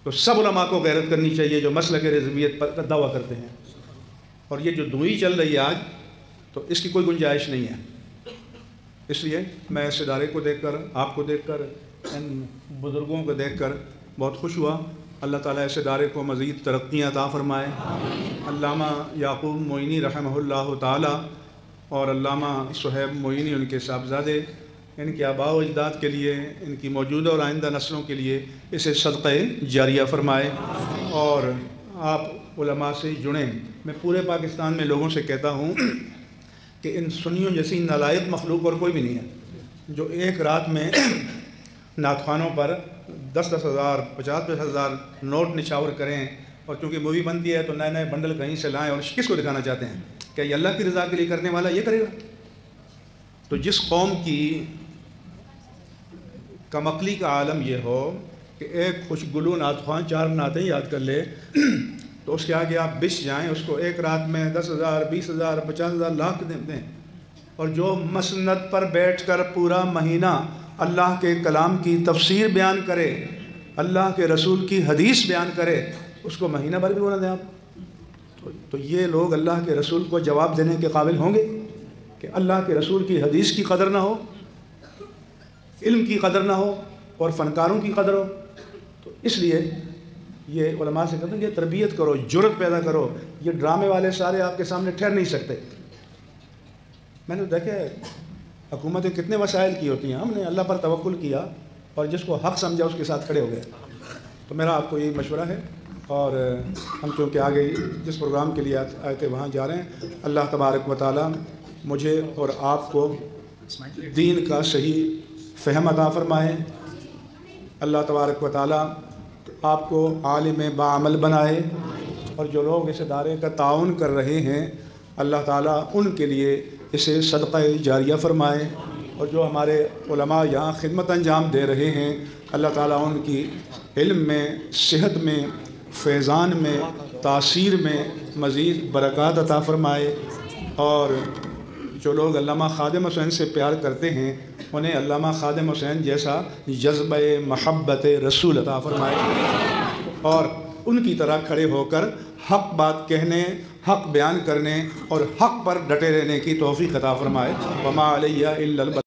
تو سب علماء کو غیرت کرنی چاہیے جو مسلک رضویت پر دعویٰ کرتے ہیں، اور یہ جو دوئی چل رہی ہے آج، تو اس کی کوئی گنجائش نہیں ہے۔ اس لیے میں اس ادارے کو دیکھ کر، آپ کو دیکھ کر، ان بزرگوں کو دیکھ کر بہت خوش ہوا۔ اللہ تعالیٰ اس ادارے کو مزید ترقیاں عطا فرمائے۔ علامہ یعقوب معینی رحمہ اللہ تعالیٰ اور علامہ صہیب معینی ان کے صاحبزادے، ان کے آباء و اجداد کے لیے، ان کی موجودہ اور آئندہ نسلوں کے لیے اسے صدقہ جاریہ فرمائے، اور آپ علماء سے جڑیں۔ میں پورے پاکستان میں لوگوں سے کہتا ہوں کہ ان سنیوں جیسی نالائق مخلوق اور کوئی بھی نہیں ہے جو ایک رات میں نعت خوانوں پر 10,000 50,000 نوٹ نچھاور کریں، اور چونکہ مووی بنتی ہے تو نئے نئے بنڈل کہیں سے لائیں، اور کس کو دکھانا چاہتے ہیں؟ کہ یہ اللہ کی رضا کے لیے کرنے والا یہ کرے گا؟ تو جس قوم کی کم عقلی کا عالم یہ ہو کہ ایک خوشگلو نعت خواں 4 نعتیں یاد کر لے، تو اس کے آگے آپ بچ جائیں، اس کو ایک رات میں 10,000 20,000 50,000 لاکھ دیں، اور جو مسند پر بیٹھ کر پورا مہینہ اللہ کے کلام کی تفسیر بیان کرے، اللہ کے رسول کی حدیث بیان کرے، اس کو مہینہ بھر بھی نہ دیں آپ، تو یہ لوگ اللہ کے رسول کو جواب دینے کے قابل ہوں گے کہ اللہ کے رسول کی حدیث کی قدر نہ ہو، علم کی قدر نہ ہو، اور فنکاروں کی قدر ہو؟ تو اس لیے یہ علماء سے کہتے ہیں کہ تربیت کرو، جرت پیدا کرو۔ یہ ڈرامے والے سارے آپ کے سامنے ٹھہر نہیں سکتے۔ میں نے دیکھا حکومتیں کتنے وسائل کی ہوتی ہیں، ہم نے اللہ پر توکل کیا اور جس کو حق سمجھا اس کے ساتھ کھڑے ہو گئے۔ تو میرا آپ کو یہی مشورہ ہے، اور ہم چونکہ آگے جس پروگرام کے لیے آئے تھے وہاں جا رہے ہیں، اللہ تبارک و تعالیٰ مجھے اور آپ کو دین کا صحیح فہم عطا فرمائے۔ اللہ تبارک و تعالیٰ آپ کو عالم باعمل بنائے، اور جو لوگ اس ادارے کا تعاون کر رہے ہیں اللہ تعالیٰ ان کے لیے اسے صدقہ جاریہ فرمائے، اور جو ہمارے علماء یہاں خدمت انجام دے رہے ہیں اللہ تعالیٰ ان کی علم میں، صحت میں، فیضان میں، تاثیر میں مزید برکات عطا فرمائے، اور جو لوگ علامہ خادم حسین سے پیار کرتے ہیں انہیں علامہ خادم حسین جیسا جذبہ محبت رسول عطا فرمائے، اور ان کی طرح کھڑے ہو کر حق بات کہنے، حق بیان کرنے اور حق پر ڈٹے رہنے کی توفیق عطا فرمائے۔ وما علیہ الا